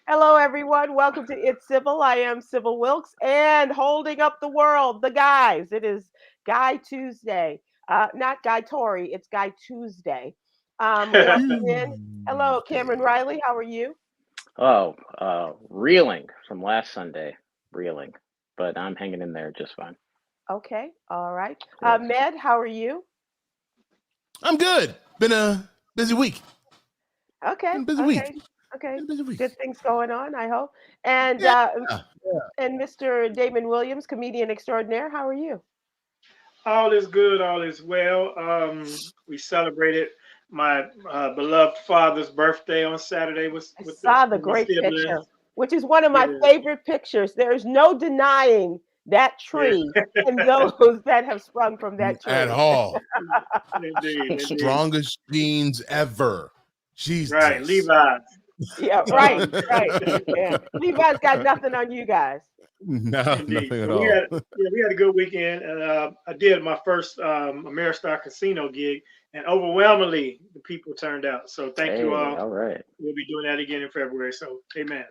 Hello, everyone. Welcome to It's Sybil. I am Sybil Wilkes, and holding up the world, the guys. It is Guy Tuesday. Not Guy Tory, it's Guy Tuesday. Welcome in. Hello, Cameron Tuesday. Riley. How are you? Oh, reeling from last Sunday, reeling, but I'm hanging in there just fine. Okay. All right. Yes. Med, how are you? I'm good. Been a busy week. Okay. Been a busy week. Okay. Okay. Been a busy week. Good things going on, I hope. And Yeah. uh, Yeah. and Mr. Damon Williams, comedian extraordinaire. How are you? All is good, all is well. We celebrated my beloved father's birthday on Saturday with I with, the, saw the with my great picture, siblings. which is one of my Yeah, favorite pictures. There's no denying that yeah, tree and those that have sprung from that At tree. all. indeed, indeed. Strongest jeans ever. Right, Jesus. Levi's. Yeah, right, Um, right. Yeah. Levi's got nothing on you guys. No, Indeed. nothing at So we all. had we had a good weekend, and I did my first Ameristar Casino gig, and overwhelmingly the people turned out. So thank you Hey, all. all right. We'll be doing that again in February. So amen.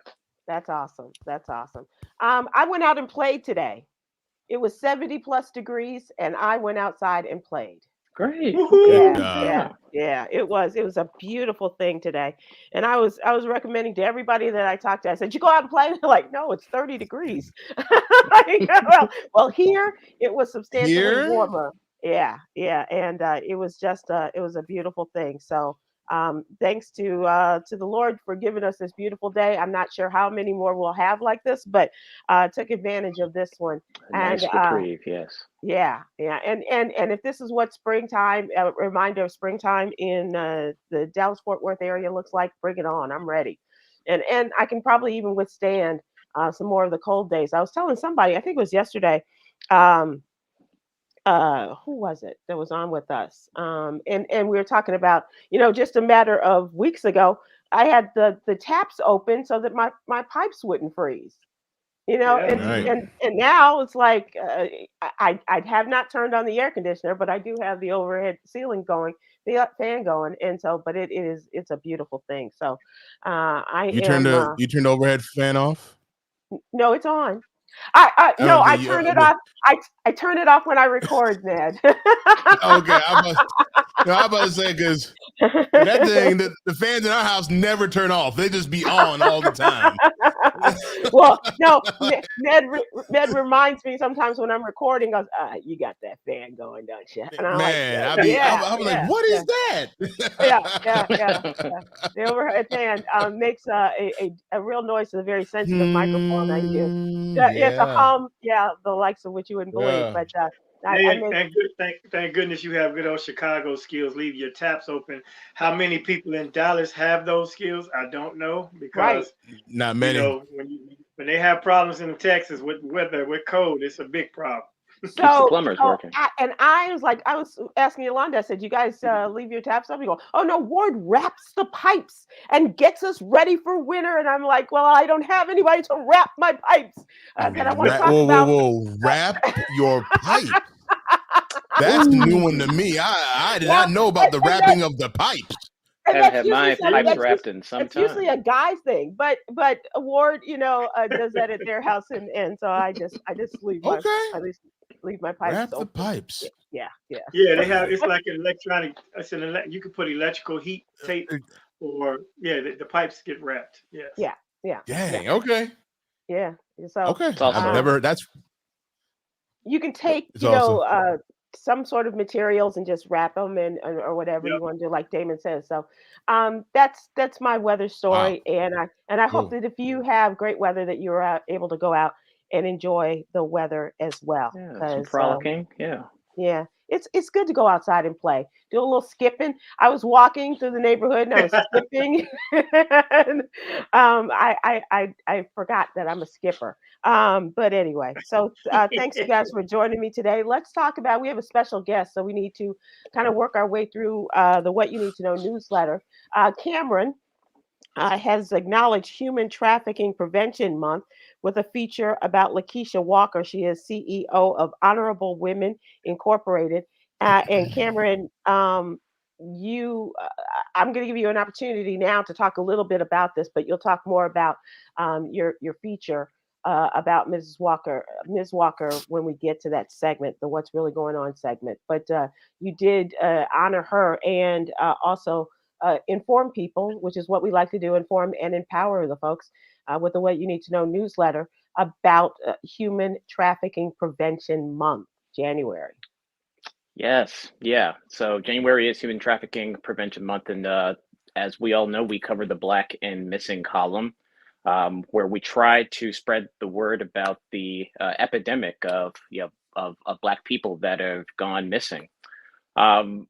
That's awesome. That's awesome. I went out and played today. It was 70 plus degrees, and I went outside and played. Great. Good Yeah, Woohoo! yeah, job. yeah. It was a beautiful thing today, and I was recommending to everybody that I talked to. I said, "You go out and play." They're like, "No, it's 30 degrees." well, here it was substantially Here? warmer. Yeah, yeah, and it was a beautiful thing. So thanks to the Lord for giving us this beautiful day. I'm not sure how many more we'll have like this, but took advantage of this one, A and nice reprieve, yes. yeah, yeah, and if this is what springtime, a reminder of springtime in the Dallas Fort Worth area looks like, bring it on. I'm ready, and I can probably even withstand some more of the cold days. I was telling somebody, I think it was yesterday, um, who was it that was on with us, and we were talking about, just a matter of weeks ago, I had the taps open so that my pipes wouldn't freeze. Yeah. And Right. and now it's like I have not turned on the air conditioner, but I do have the overhead ceiling going, the fan going, and so but it's a beautiful thing. So I You turned am the overhead fan off? no, it's on. I no, Okay, I yeah, turn it off. I turn it off when I record, Ned. okay. I'm about to say because that thing, the fans in our house never turn off. They just be on all the time. Well, no, Ned reminds me sometimes when I'm recording, goes, "You got that fan going, don't you?" And I'm like, Man, "Yeah, I was like, yeah, what yeah, is that? yeah, yeah, yeah, yeah." The overhead fan makes a real noise to the very sensitive microphone I use. Yeah, it's a Yeah. hum, yeah, the likes of which you wouldn't believe. Yeah. But I And, make and good, thank goodness you have good old Chicago skills. Leave your taps open. How many people in Dallas have those skills? I don't know right. because Not many. when they have problems in Texas with weather with cold, it's a big problem. Keeps the So, plumbers working. I was asking Yolanda, I said, "You guys leave your taps up?" You go, "Oh no, Ward wraps the pipes and gets us ready for winter." And I'm like, "Well, I don't have anybody to wrap my pipes." Then I want to talk Whoa, whoa, about, whoa. Wrap your pipe. That's a new one Ooh. to me. I did yeah, not know about and, the and that wrapping of the pipes. and Haven't that's had usually my some pipes wrapped in some that's usually time. a guy's thing, but Ward, does that at their house, and so I just Okay. leave my pipes Wrap the open. pipes. Yeah, yeah, Yeah, they have. It's like an electronic. You can put electrical heat tape, or yeah, the pipes get wrapped. Yes. yeah, yeah, yeah, Dang. Okay. yeah. So Okay. It's I've also um, never, that's, you can take, it's awesome. some sort of materials and just wrap them and or whatever you Yep. want to do, like Damon says. So, that's my weather Wow. story, and I hope Cool. that if you have great weather, that you're able to go out and enjoy the weather as well, yeah, some because frolicking. Yeah. yeah, it's good to go outside and play. Do a little skipping. I was walking through the neighborhood and I was skipping. and, I forgot that I'm a skipper. But anyway, so thanks you guys for joining me today. Let's talk about. We have a special guest, so we need to kind of work our way through the What You Need to Know newsletter. Cameron has acknowledged Human Trafficking Prevention Month with a feature about Lisha Walker. She is CEO of Honorable Women Incorporated. And Cameron I'm going to give you an opportunity now to talk a little bit about this, but you'll talk more about your feature about Ms. Walker, when we get to that segment, the what's really going on segment. But you did honor her and also inform people, which is what we like to do, inform and empower the folks with the What You Need to Know newsletter about Human Trafficking Prevention Month, January. Yes, yeah. So January is Human Trafficking Prevention Month, and as we all know, we cover the Black and Missing column, where we try to spread the word about the epidemic of of Black people that have gone missing. Um,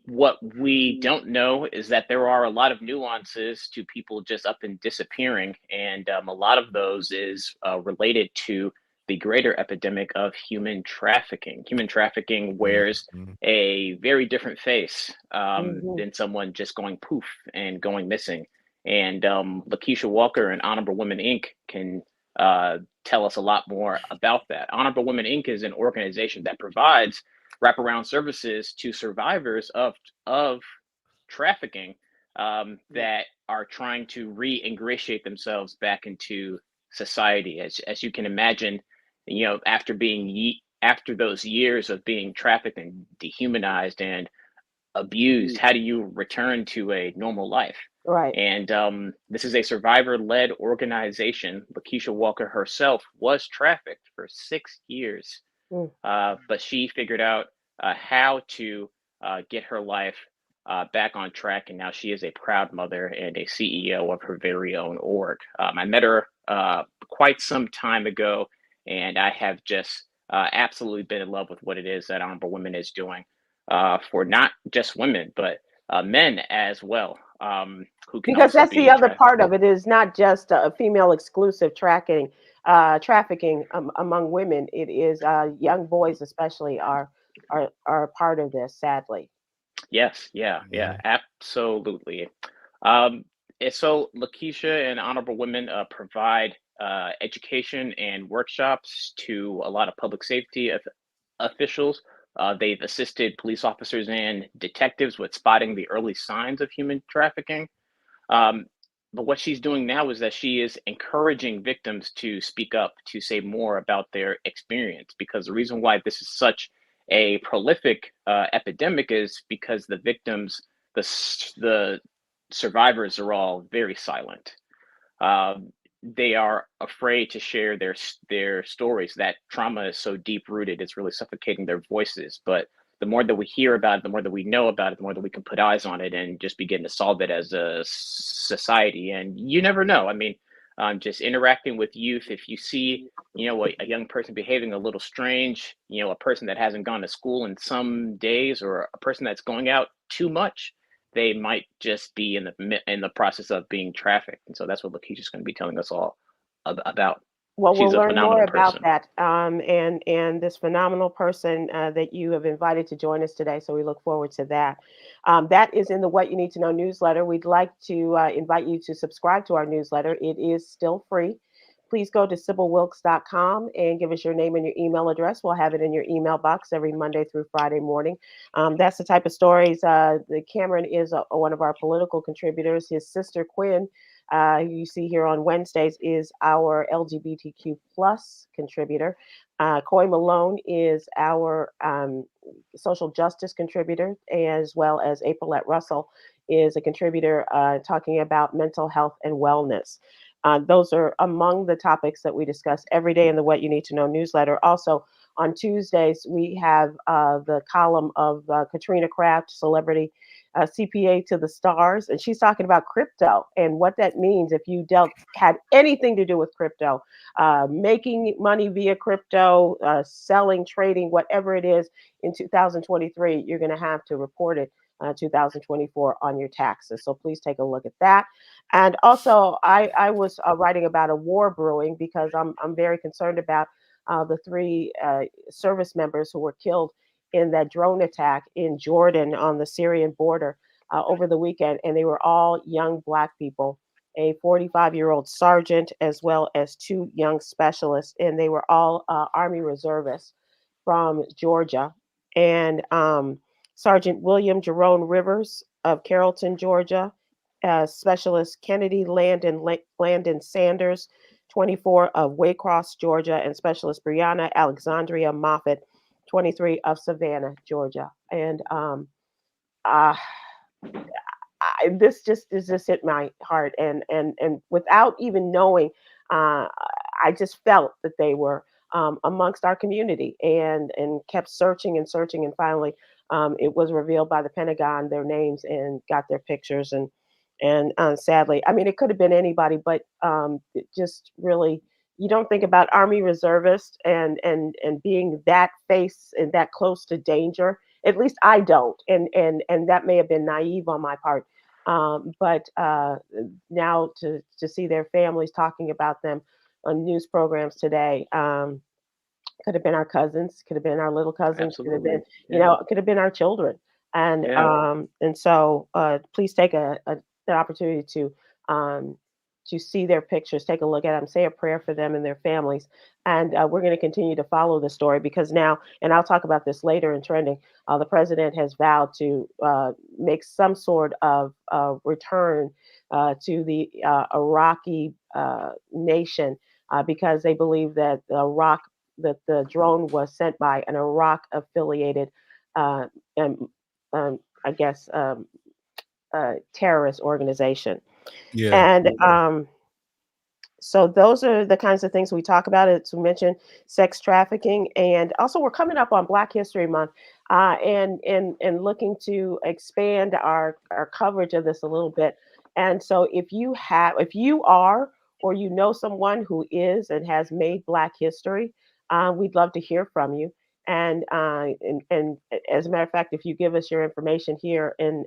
what we don't know is that there are a lot of nuances to people just up and disappearing, and a lot of those is related to the greater epidemic of human trafficking. Human trafficking wears Mhm. a very different face Mhm. than someone just going poof and going missing. And Lisha Walker and Honorable Women Inc. can tell us a lot more about that. Honorable Women Inc. is an organization that provides wraparound services to survivors of trafficking that are trying to re-ingratiate themselves back into society. As you can imagine, after those years of being trafficked and dehumanized and abused, how do you return to a normal life? Right. And this is a survivor-led organization. Lisha Walker herself was trafficked for 6 years, Mm. but she figured out how to get her life back on track, and now she is a proud mother and a CEO of her very own org. I met her quite some time ago, and I have just absolutely been in love with what it is that Honorable Women is doing for not just women, but men as well, who can Because also that's the be other trafficked. part of it, is not just a female exclusive trafficking among women. It is young boys especially are a part of this, sadly. Yes, yeah, Yeah. yeah, absolutely. Um, and so Lakeisha and Honorable Women provide education and workshops to a lot of public safety officials. They've assisted police officers and detectives with spotting the early signs of human trafficking. Um, but what she's doing now is that she is encouraging victims to speak up, to say more about their experience, because the reason why this is such a prolific epidemic is because the survivors are all very silent. Um, they are afraid to share their stories. That trauma is so deep rooted; it's really suffocating their voices. But the more that we hear about it, the more that we know about it, the more that we can put eyes on it and just begin to solve it as a society. And you never know. I mean, just interacting with youth, if you see, a young person behaving a little strange, a person that hasn't gone to school in some days, or a person that's going out too much, they might just be in the process of being trafficked. And so that's what Lakeisha's going to be telling us all about. Well, She's we'll a learn more phenomenal about person. that, and this phenomenal person that you have invited to join us today. So we look forward to that. That is in the What You Need to Know newsletter. We'd like to invite you to subscribe to our newsletter. It is still free. Please go to SybilWilkes.com and give us your name and your email address. We'll have it in your email box every Monday through Friday morning. That's the type of stories. Khameron is one of our political contributors. His sister Quinn, who you see here on Wednesdays, is our LGBTQ plus contributor. Coy Malone is our social justice contributor, as well as Aprilette Russell is a contributor talking about mental health and wellness. Those are among the topics that we discuss every day in the What You Need to Know newsletter. Also, on Tuesdays, we have the column of Katrina Kraft, celebrity CPA to the stars, and she's talking about crypto and what that means if you had anything to do with crypto, making money via crypto, selling, trading, whatever it is in 2023, you're going to have to report it 2024 on your taxes. So please take a look at that. And also, I was writing about a war brewing because I'm very concerned about the three service members who were killed in that drone attack in Jordan on the Syrian border over the weekend. And they were all young Black people, a 45-year-old sergeant, as well as two young specialists. And they were all Army reservists from Georgia. And Sergeant William Jerome Rivers of Carrollton, Georgia, Specialist Kennedy Landon Sanders, 24 of Waycross, Georgia, and Specialist Brianna Alexandria Moffett, 23 of Savannah, Georgia. And uh, this just hit my heart, and without even knowing, I just felt that they were amongst our community, and kept searching and searching, and finally it was revealed by the Pentagon their names and got their pictures, and sadly, I mean, it could have been anybody, but it just really, you don't think about Army reservists and being that face and that close to danger. At least I don't, and that may have been naive on my part. But now to see their families talking about them on news programs today, could have been our cousins, could have been our little cousins, could have Absolutely. been, you know, could have been our children. And so please take an opportunity to see their pictures, take a look at them, say a prayer for them and their families. And we're going to continue to follow the story, because now, and I'll talk about this later in trending, the president has vowed to make some sort of return to the Iraqi nation, because they believe that the drone was sent by an Iraq affiliated, um, I guess, terrorist organization. Yeah. And so those are the kinds of things we talk about. It's mentioned sex trafficking, and also we're coming up on Black History Month, and looking to expand our coverage of this a little bit. And so if you are, or you know someone who is and has made Black history, we'd love to hear from you. And as a matter of fact, if you give us your information here, and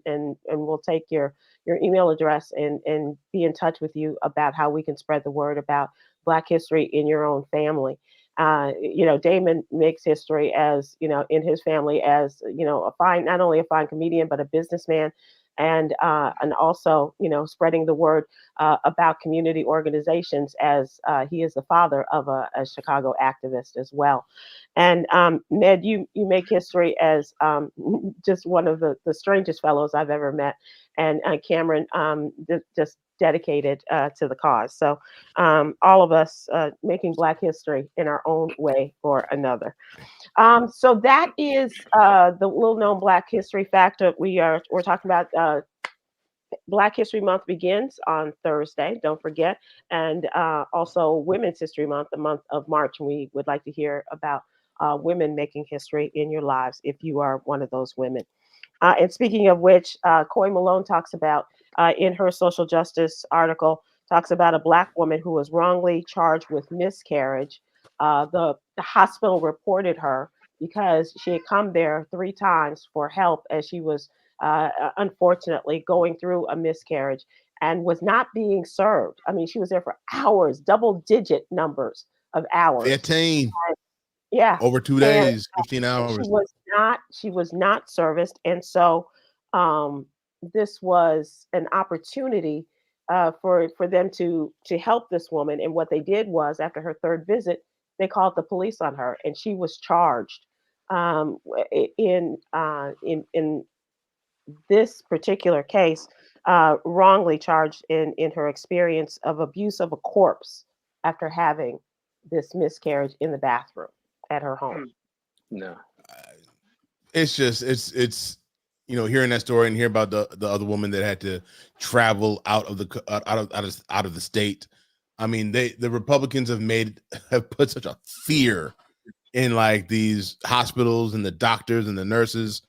we'll take your email address, and be in touch with you about how we can spread the word about Black history in your own family. You know, Damon makes history, as you know, in his family, as you know, not only a fine comedian, but a businessman, and also, you know, spreading the word about community organizations, as he is the father of a Chicago activist as well. And Ned, you make history as just one of the strangest fellows I've ever met, and Khameron, just dedicated to the cause. So all of us making Black history in our own way or another. So that is the little known Black history fact. We're talking about. Black History Month begins on Thursday, don't forget, and also Women's History Month, the month of March. And we would like to hear about women making history in your lives, if you are one of those women. And speaking of which, Coy Malone talks about, in her social justice article, talks about a Black woman who was wrongly charged with miscarriage. The hospital reported her because she had come there 3 times for help, as she was unfortunately going through a miscarriage, and was not being served. I mean, she was there for hours, double-digit numbers of hours. 15. Yeah. Over 2 days, 15 hours. She was not serviced, and so this was an opportunity for them to help this woman. And what they did was, after her 3rd visit, they called the police on her, and she was charged in this particular case, wrongly charged in her experience of abuse of a corpse after having this miscarriage in the bathroom at her home. No. It's just it's you know, hearing that story and hear about the other woman that had to travel out of the state. I mean, the Republicans have put such a fear in like these hospitals and the doctors and the nurses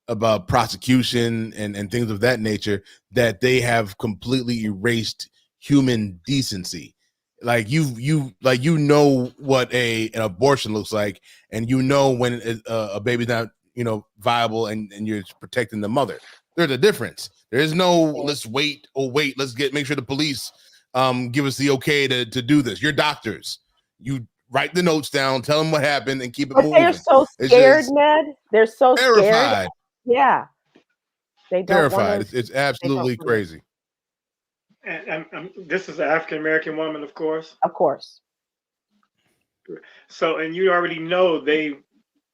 about prosecution and things of that nature, that they have completely erased human decency. Like you know what an abortion looks like, and you know when a baby's not, you know, viable, and you're protecting the mother. There's a difference. There is no let's wait, let's make sure the police give us the okay to do this. You're doctors. You write the notes down, tell them what happened, and keep it moving. They're so scared, Ned. They're so terrified. Scared. Yeah. They don't terrified. want to, it's absolutely crazy. And this is an African American woman, of course. Of course. So, and you already know they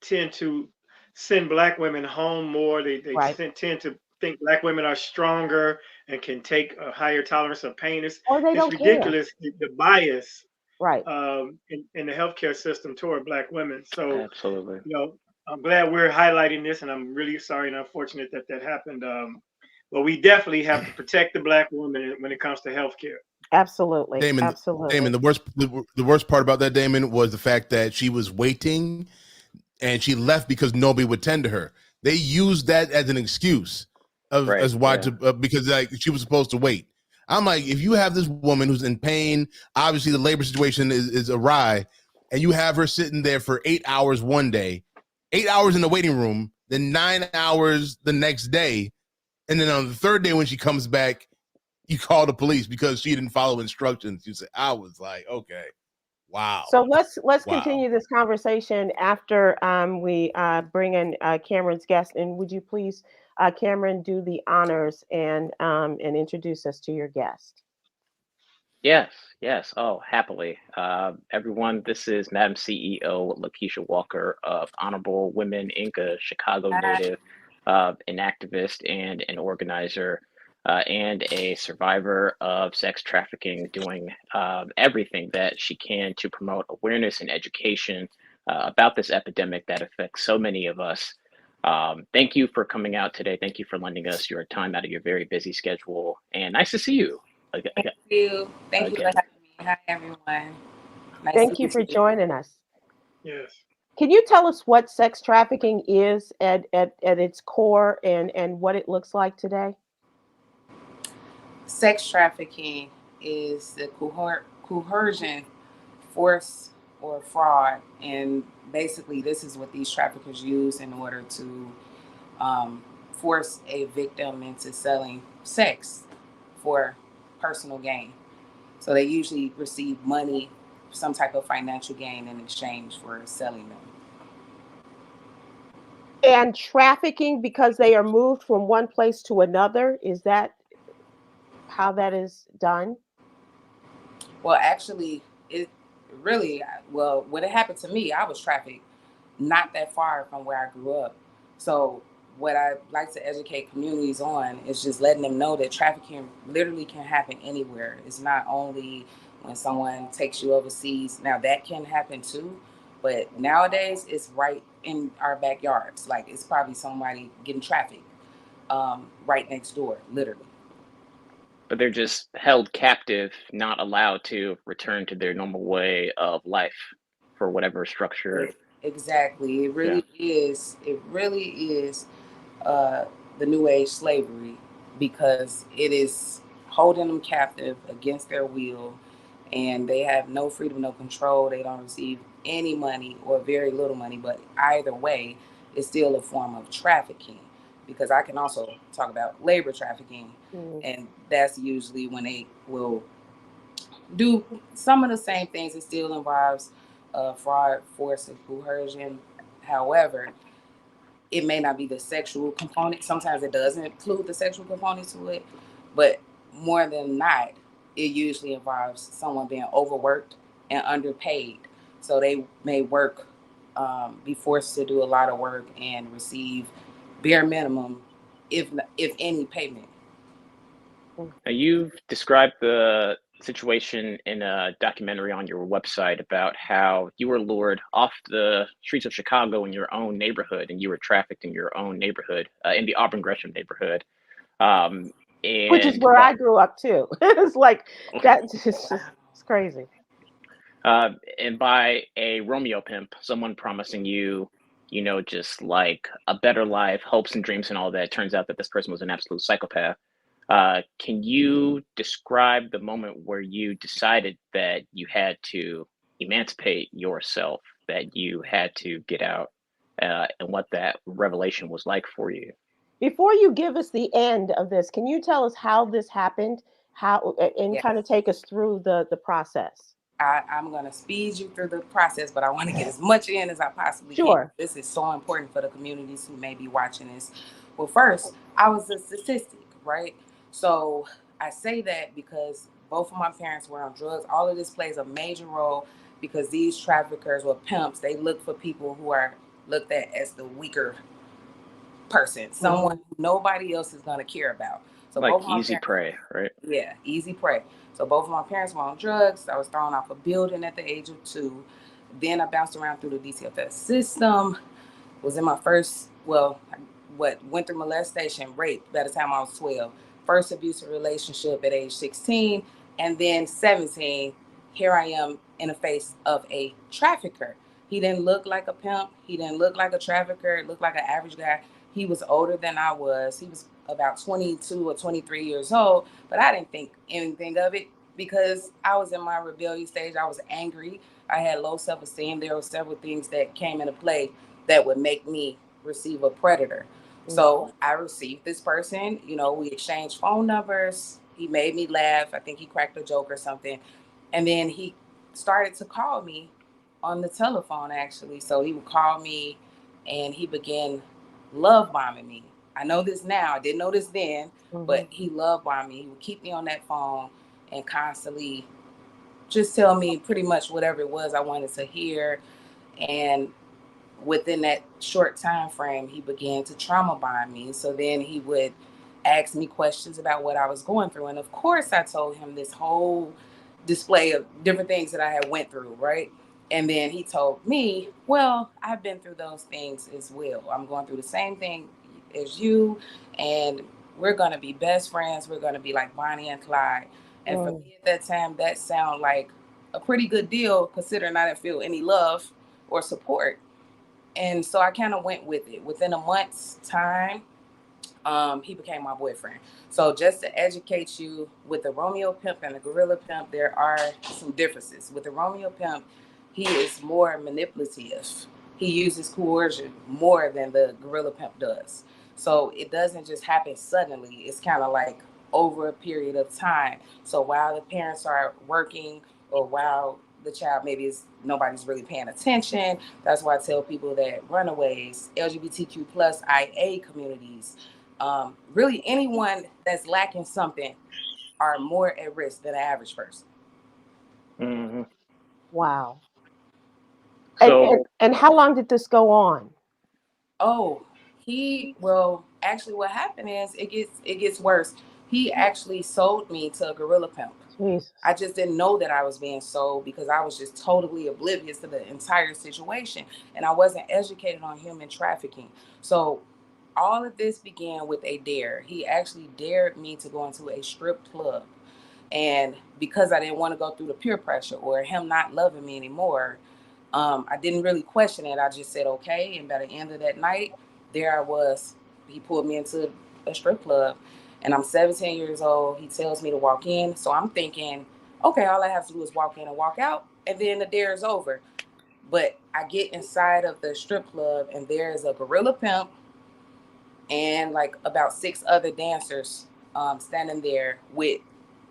tend to send black women home more. They Right. tend to think black women are stronger and can take a higher tolerance of pain. Or they It's don't care. ridiculous, the bias Right. in the healthcare system toward black women. So, Absolutely. I'm glad we're highlighting this, and I'm really sorry and unfortunate that that happened. But we definitely have to protect the black woman when it comes to healthcare. Absolutely. Damon, Absolutely. the worst part about that, Damon, was the fact that she was waiting and she left because nobody would tend to her. They used that as an excuse Right. as why Yeah. to because like she was supposed to wait. I'm like, if you have this woman who's in pain, obviously the labor situation is awry, and you have her sitting there for 8 hours one day, 8 hours in the waiting room, then 9 hours the next day, and then on the third day when she comes back, you call the police because she didn't follow instructions. You say, I was like, okay, wow. So let's Wow. continue this conversation after we bring in Cameron's guest. And would you please, Cameron, do the honors and introduce us to your guest? Yes, yes. Oh, happily. Everyone, this is Madam CEO Lisha Walker of Honorable Women Inc., a Chicago native, an activist and an organizer, and a survivor of sex trafficking, doing everything that she can to promote awareness and education about this epidemic that affects so many of us. Thank you for coming out today. Thank you for lending us your time out of your very busy schedule. And nice to see you. Thank you. Thank you for Again. having me. Hi, everyone. Nice Thank to you meet for joining us. Yes. Can you tell us what sex trafficking is at its core and what it looks like today? Sex trafficking is the coercion, force, or fraud. And basically, this is what these traffickers use in order to force a victim into selling sex for personal gain. So they usually receive money, some type of financial gain in exchange for selling them. And trafficking because they are moved from one place to another. Is that how that is done? Well, actually, it really, well, when it happened to me, I was trafficked not that far from where I grew up. So, what I like to educate communities on is just letting them know that trafficking literally can happen anywhere. It's not only when someone takes you overseas. Now, that can happen too, but nowadays it's right in our backyards. Like, it's probably somebody getting trafficked right next door, literally. But they're just held captive, not allowed to return to their normal way of life for whatever structure. Exactly. It really is. It really is the new age slavery, because it is holding them captive against their will, and they have no freedom, no control. They don't receive any money or very little money, but either way, it's still a form of trafficking, because I can also talk about labor trafficking, and that's usually when they will do some of the same things. It still involves fraud, force, and coercion. However, it may not be the sexual component. Sometimes it does include the sexual component to it, but more than not, it usually involves someone being overworked and underpaid. So they may work, be forced to do a lot of work and receive bare minimum, if any, payment. Now, you've described the situation in a documentary on your website about how you were lured off the streets of Chicago in your own neighborhood, and you were trafficked in your own neighborhood, in the Auburn Gresham neighborhood. Which is where I grew up too. It's like that. It's crazy. And by a Romeo pimp, someone promising you, just like a better life, hopes and dreams and all that. Turns out that this person was an absolute psychopath. Can you describe the moment where you decided that you had to emancipate yourself, that you had to get out, and what that revelation was like for you? Before you give us the end of this, can you tell us how this happened? How and kind of take us through the process? I'm going to speed you through the process, but I want to get as much in as I possibly can. This is so important for the communities who may be watching this. Well, first, I was a statistic, right? So I say that because both of my parents were on drugs. All of this plays a major role, because these traffickers or pimps, they look for people who are looked at as the weaker person, someone nobody else is going to care about. So like both my easy parents, prey, right? yeah, easy prey. So both of my parents were on drugs. I was thrown off a building at the age of 2. Then I bounced around through the DCFS system. Was in my first, went through molestation, rape by the time I was 12. First abusive relationship at age 16. And then 17, here I am in the face of a trafficker. He didn't look like a pimp. He didn't look like a trafficker. It looked like an average guy. He was older than I was. He was about 22 or 23 years old, but I didn't think anything of it because I was in my rebellious stage. I was angry. I had low self-esteem. There were several things that came into play that would make me receive a predator. So I received this person, we exchanged phone numbers. He made me laugh. I think he cracked a joke or something. And then he started to call me on the telephone, actually. So he would call me and he began love bombing me. I know this now. I didn't know this then, but he love bombed me. He would keep me on that phone and constantly just tell me pretty much whatever it was I wanted to hear. And within that short time frame, he began to trauma bond me. So then he would ask me questions about what I was going through. And of course, I told him this whole display of different things that I had went through, right? And then he told me, well, I've been through those things as well. I'm going through the same thing as you, and we're going to be best friends. We're going to be like Bonnie and Clyde. And for me at that time, that sounded like a pretty good deal, considering I didn't feel any love or support. And so I kind of went with it. Within a month's time, he became my boyfriend. So just to educate you, with the Romeo pimp and the gorilla pimp, there are some differences. With the Romeo pimp, he is more manipulative. He uses coercion more than the gorilla pimp does. So it doesn't just happen suddenly. It's kind of like over a period of time. So while the parents are working, or while the child maybe is nobody's really paying attention, that's why I tell people that runaways, LGBTQ plus IA communities, really anyone that's lacking something are more at risk than the average person. Mm-hmm. Wow. So And how long did this go on? Oh, actually what happened is it gets worse. He actually sold me to a gorilla pimp. Jesus. I just didn't know that I was being sold because I was just totally oblivious to the entire situation, and I wasn't educated on human trafficking. So all of this began with a dare. He actually dared me to go into a strip club. And because I didn't want to go through the peer pressure or him not loving me anymore, I didn't really question it. I just said, okay. And by the end of that night, there I was. He pulled me into a strip club, and I'm 17 years old. He tells me to walk in. So I'm thinking, okay, all I have to do is walk in and walk out, and then the dare is over. But I get inside of the strip club, and there is a gorilla pimp and like about 6 other dancers standing there with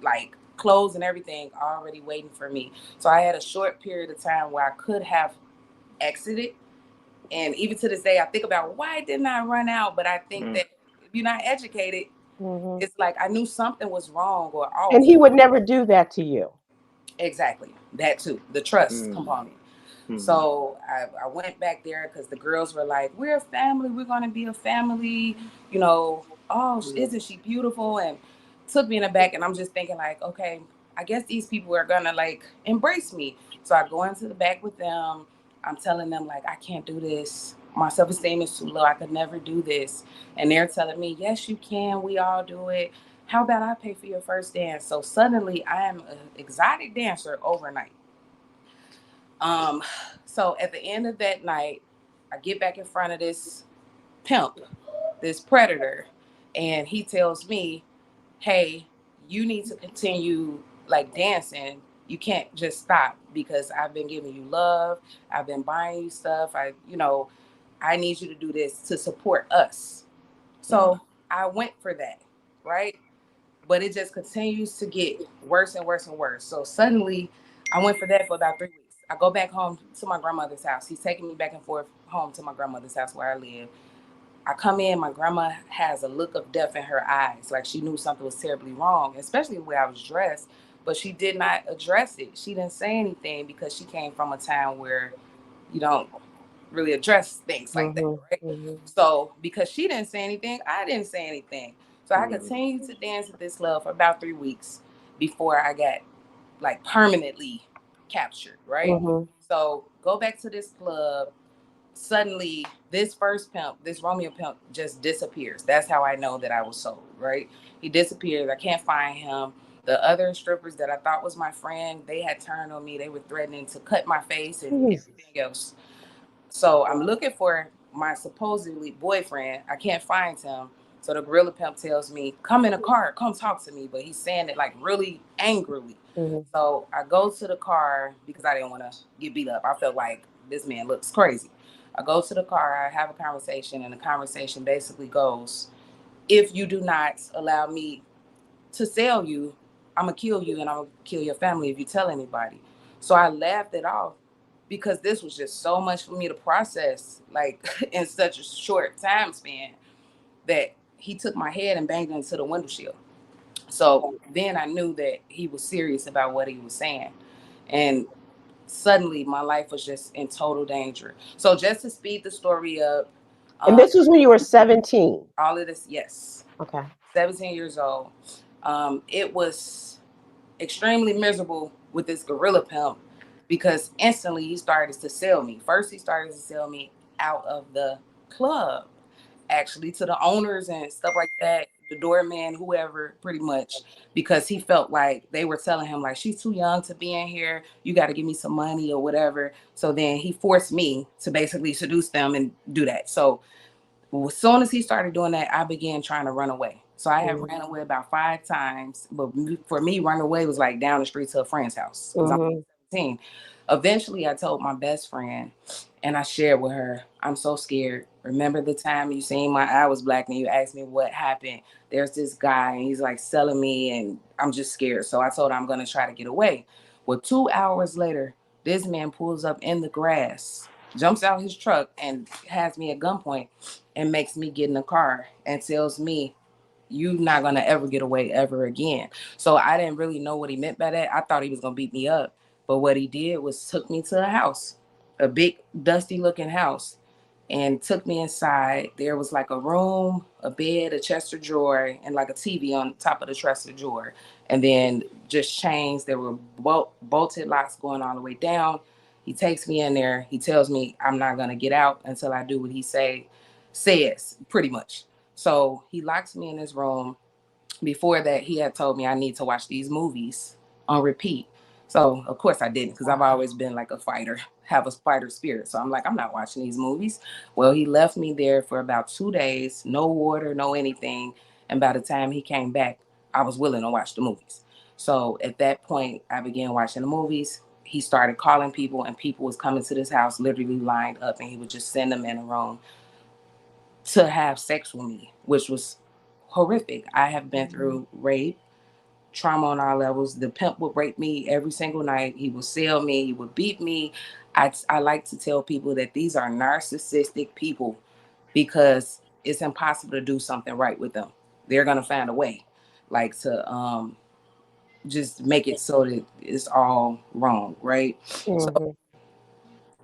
like clothes and everything already waiting for me. So I had a short period of time where I could have exited. And even to this day, I think about why didn't I run out? But I think that if you're not educated, it's like I knew something was wrong or off. And he would never do that to you. Exactly. That too. The trust component. So I went back there because the girls were like, we're a family. We're going to be a family. Isn't she beautiful? And took me in the back. And I'm just thinking like, okay, I guess these people are going to like embrace me. So I go into the back with them. I'm telling them like, I can't do this. My self-esteem is too low. I could never do this. And they're telling me, yes, you can. We all do it. How about I pay for your first dance? So suddenly I am an exotic dancer overnight. So at the end of that night, I get back in front of this pimp, this predator, and he tells me, hey, you need to continue like dancing. You can't just stop because I've been giving you love. I've been buying you stuff. I need you to do this to support us. So I went for that, right? But it just continues to get worse and worse and worse. So suddenly I went for that for about 3 weeks. I go back home to my grandmother's house. He's taking me back and forth home to my grandmother's house where I live. I come in, my grandma has a look of death in her eyes. Like she knew something was terribly wrong, especially the way I was dressed, but she did not address it. She didn't say anything because she came from a time where you don't really address things like that, right? Mhm. So because she didn't say anything, I didn't say anything. So I continued to dance with this love for about 3 weeks before I got like permanently captured, right? Mhm. So go back to this club. Suddenly, this first pimp, this Romeo pimp, just disappears. That's how I know that I was sold, right? He disappears. I can't find him. The other strippers that I thought was my friend, they had turned on me. They were threatening to cut my face and Jesus. everything else. So I'm looking for my supposedly boyfriend. I can't find him. So the gorilla pimp tells me, come in a car, come talk to me. But he's saying it like really angrily. Mhm. So I go to the car because I didn't want to get beat up. I felt like this man looks crazy. I go to the car, I have a conversation, and the conversation basically goes, if you do not allow me to sell you, I'm going to kill you and I'm going to kill your family if you tell anybody. So I laughed it off because this was just so much for me to process, like in such a short time span, that he took my head and banged it into the window shield. So then I knew that he was serious about what he was saying. And suddenly my life was just in total danger. So just to speed the story up, And this was when you were 17. all of this, yes, Okay. 17 years old. It was extremely miserable with this gorilla pimp because instantly he started to sell me. First, he started to sell me out of the club, actually, to the owners and stuff like that, the doorman, whoever, pretty much, because he felt like they were telling him, like, she's too young to be in here. You got to give me some money or whatever. So then he forced me to basically seduce them and do that. So as soon as he started doing that, I began trying to run away. So I had ran away about 5 times. But for me, running away was like down the street to a friend's house because I'm 17. Eventually, I told my best friend and I shared with her, I'm so scared. Remember the time you seen my eye was black and you asked me what happened? There's this guy and he's like selling me and I'm just scared. So I told her I'm going to try to get away. Well, 2 hours later, this man pulls up in the grass, jumps out his truck and has me at gunpoint and makes me get in the car and tells me, you're not going to ever get away ever again. So I didn't really know what he meant by that. I thought he was going to beat me up. But what he did was took me to a house, a big dusty looking house, and took me inside. There was like a room, a bed, a chest of drawer, and like a TV on top of the chest of drawer. And then just chains. There were bolted locks going all the way down. He takes me in there. He tells me I'm not going to get out until I do what he says, pretty much. So he locks me in his room. Before that, he had told me I need to watch these movies on repeat. So of course I didn't, because I've always been like a fighter, have a fighter spirit. So I'm like, I'm not watching these movies. Well, he left me there for about 2 days, no water, no anything. And by the time he came back, I was willing to watch the movies. So at that point, I began watching the movies. He started calling people and people was coming to this house literally lined up and he would just send them in a room to have sex with me, which was horrific. I have been through rape, trauma on all levels. The pimp would rape me every single night. He would sell me. He would beat me. I like to tell people that these are narcissistic people because it's impossible to do something right with them. They're going to find a way, like to just make it so that it's all wrong, right? So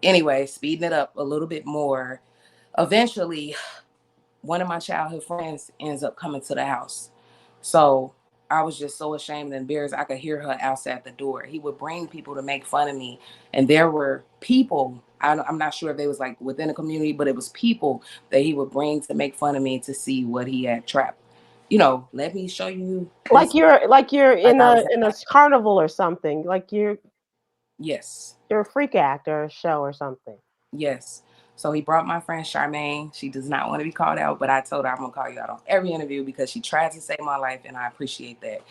anyway, speeding it up a little bit more, eventually one of my childhood friends ends up coming to the house. So I was just so ashamed and embarrassed. I could hear her outside the door. He would bring people to make fun of me. And there were people, I'm not sure if they was like within the community, but it was people that he would bring to make fun of me to see what he had trapped. You know, let me show you. Like you're in I was a carnival or something. Like yes. you're a freak act or a show or something. Yes. So he brought my friend Charmaine. She does not want to be called out, but I told her I'm going to call you out on every interview because she tried to save my life, and I appreciate that.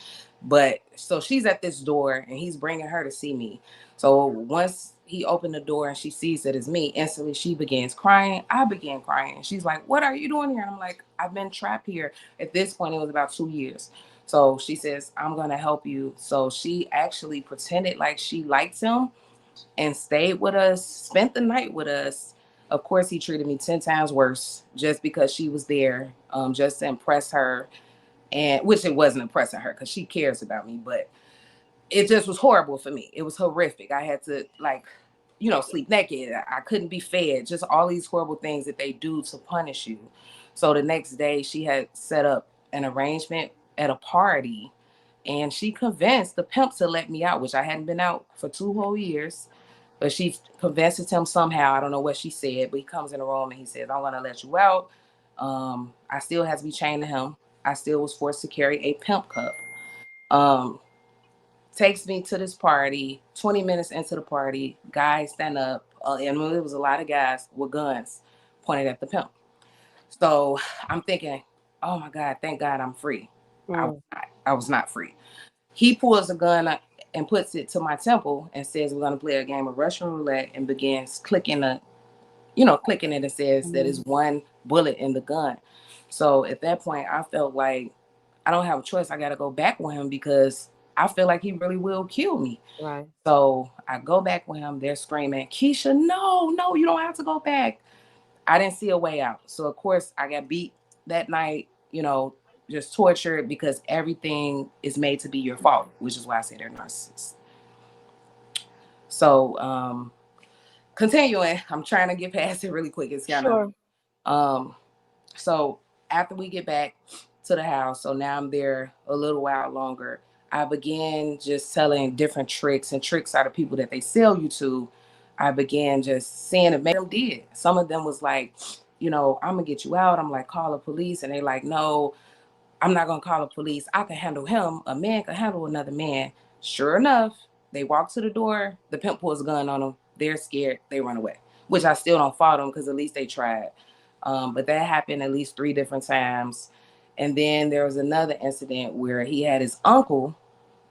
But so she's at this door, and he's bringing her to see me. So once he opened the door and she sees that it's me, instantly she begins crying. I began crying. She's like, what are you doing here? And I'm like, I've been trapped here. At this point, it was about 2 years. So she says, I'm going to help you. So she actually pretended like she liked him and stayed with us, spent the night with us. Of course, he treated me 10 times worse just because she was there, just to impress her. And which it wasn't impressing her because she cares about me, but it just was horrible for me. It was horrific. I had to like sleep naked. I couldn't be fed. Just all these horrible things that they do to punish you. So the next day she had set up an arrangement at a party, and she convinced the pimp to let me out, which I hadn't been out for 2 whole years. But she convinces him somehow. I don't know what she said, but he comes in the room and he says, I'm going to let you out. I still have to be chained to him. I still was forced to carry a pimp cup. Takes me to this party. 20 minutes into the party, guys stand up. And there was a lot of guys with guns pointed at the pimp. So I'm thinking, oh my God, thank God I'm free. I was not free. He pulls a gun and puts it to my temple and says, we're going to play a game of Russian roulette, and begins clicking it and says that is one bullet in the gun. So at that point, I felt like I don't have a choice. I got to go back with him because I feel like he really will kill me. Right. So I go back with him. They're screaming, Keisha, no, you don't have to go back. I didn't see a way out. So of course I got beat that night, just tortured, because everything is made to be your fault, which is why I say they're narcissists. So continuing, I'm trying to get past it really quick. It's kind of so after we get back to the house, so now I'm there a little while longer, I began just telling different tricks, and tricks are the people that they sell you to. I began just seeing if them did. Some of them was like, I'm gonna get you out. I'm like, call the police. And they like, no, I'm not gonna call the police. I can handle him. A man can handle another man. Sure enough, they walk to the door. The pimp pulls a gun on them. They're scared. They run away, which I still don't fault them because at least they tried. But that happened at least 3 different times. And then there was another incident where he had his uncle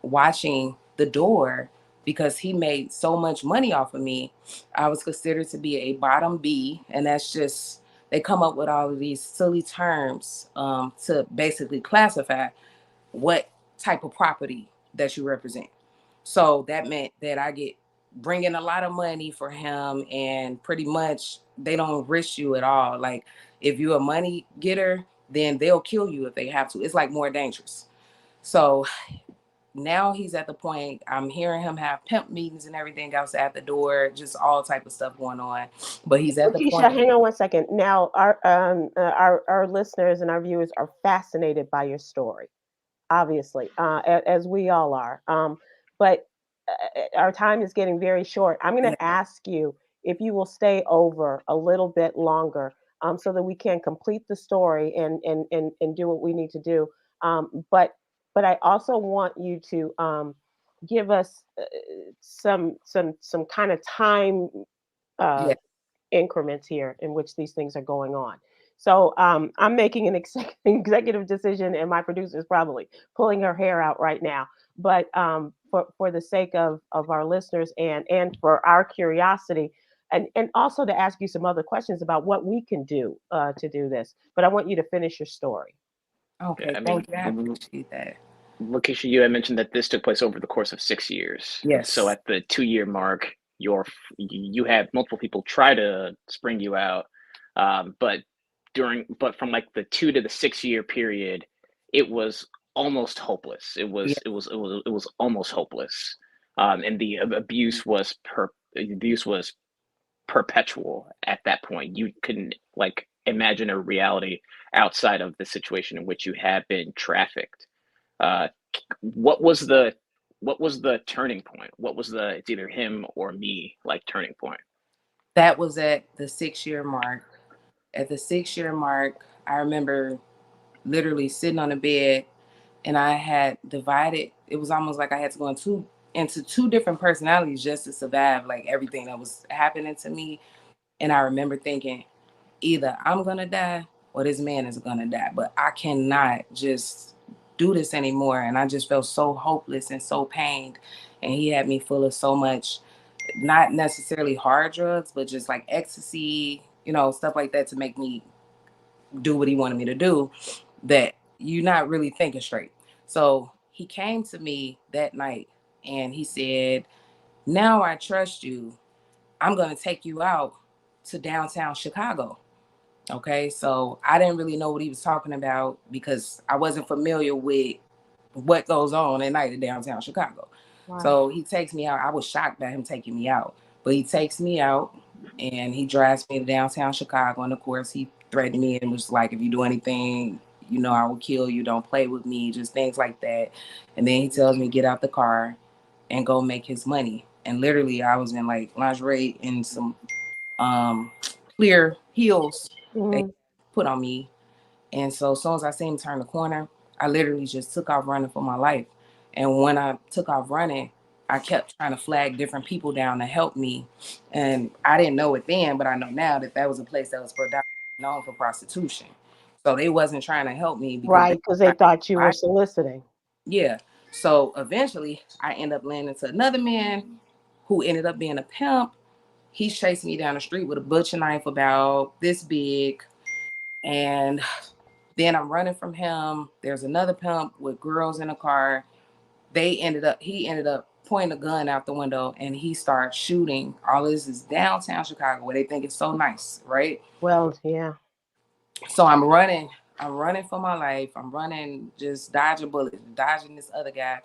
watching the door because he made so much money off of me. I was considered to be a bottom B, and that's just, they come up with all of these silly terms to basically classify what type of property that you represent. So that meant that I get bringing a lot of money for him, and pretty much they don't risk you at all. Like if you're a money getter, then they'll kill you if they have to. It's like more dangerous. So now he's at the point, I'm hearing him have pimp meetings and everything else at the door, just all type of stuff going on. But he's at the Keisha, point. hang on one second. Now, our listeners and our viewers are fascinated by your story, obviously, as we all are. But our time is getting very short. I'm going to ask you if you will stay over a little bit longer, so that we can complete the story and do what we need to do. But I also want you to give us some kind of time increments here in which these things are going on. So I'm making an executive decision, and my producer is probably pulling her hair out right now. But for the sake of our listeners and for our curiosity, and also to ask you some other questions about what we can do to do this. But I want you to finish your story. Okay, thank you. I appreciate that. Lakeisha, you had mentioned that this took place over the course of 6 years. Yes. So at the 2-year mark, you had multiple people try to spring you out, but from like the 2 to the 6 year period, it was almost hopeless. It was almost hopeless, and the abuse was perpetual at that point. You couldn't imagine a reality outside of the situation in which you had been trafficked. What was the turning point? What was it's either him or me turning point? That was at the 6-year mark. At the 6-year mark, I remember literally sitting on the bed, and I had divided. It was almost like I had to go into 2 different personalities just to survive everything that was happening to me. And I remember thinking, either I'm gonna die or this man is gonna die, but I cannot just do this anymore. And I just felt so hopeless and so pained. And he had me full of so much, not necessarily hard drugs, but just like ecstasy, stuff like that to make me do what he wanted me to do, that you're not really thinking straight. So he came to me that night and he said, now I trust you. I'm going to take you out to downtown Chicago. Okay. So I didn't really know what he was talking about because I wasn't familiar with what goes on at night in downtown Chicago. Wow. So he takes me out. I was shocked by him taking me out. But he takes me out and he drives me to downtown Chicago. And of course, he threatened me and was like, if you do anything, you know, I will kill you. Don't play with me, just things like that. And then he tells me, get out the car and go make his money. And literally, I was in like lingerie and some clear heels they Mhm. put on me. And so as soon as I seen him turn the corner, I literally just took off running for my life. And when I took off running, I kept trying to flag different people down to help me. And I didn't know it then, but I know now that that was a place that was predominantly known for prostitution. So they wasn't trying to help me because Right, they because they thought you were I, soliciting. yeah. So eventually I end up landing to another man who ended up being a pimp. He's chasing me down the street with a butcher knife about this big. And then I'm running from him. There's another pimp with girls in the car. He ended up pointing a gun out the window and he starts shooting. All this is downtown Chicago where they think it's so nice, right? Well, yeah. So I'm running for my life. I'm running, just dodging bullets, dodging this other guy.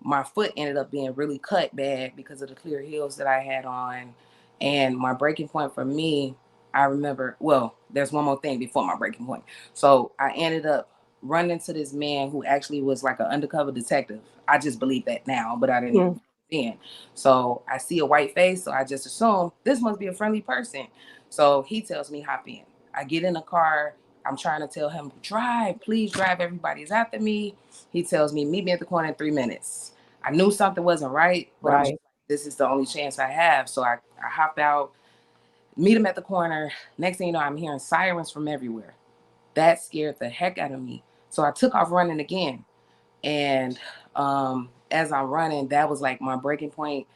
My foot ended up being really cut bad because of the clear heels that I had on. And my breaking point for me, I remember, well, there's one more thing before my breaking point. So I ended up running into this man who actually was like an undercover detective. I just believe that now, but I didn't Mhm. then. So I see a white face, so I just assume this must be a friendly person. So he tells me hop in. I get in the car. I'm trying to tell him, drive, please drive. Everybody's after me. He tells me, meet me at the corner in 3 minutes. I knew something wasn't right, but I'm just Right. like, this is the only chance I have. So I hop out, meet him at the corner. Next thing you know, I'm hearing sirens from everywhere. That scared the heck out of me. So I took off running again. And as I'm running, that was like my breaking point.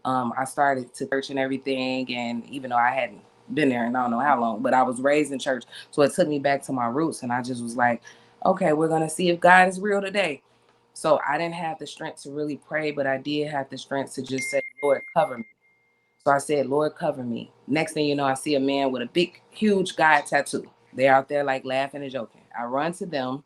I started to church and everything. And even though I hadn't been there and I don't know how long, but I was raised in church. So it took me back to my roots. And I just was like, okay, we're going to see if God is real today. So I didn't have the strength to really pray, but I did have the strength to just say, Lord, cover me. So I said, Lord, cover me. Next thing you know, I see a man with a big, huge God tattoo. They're out there like laughing and joking. I run to them.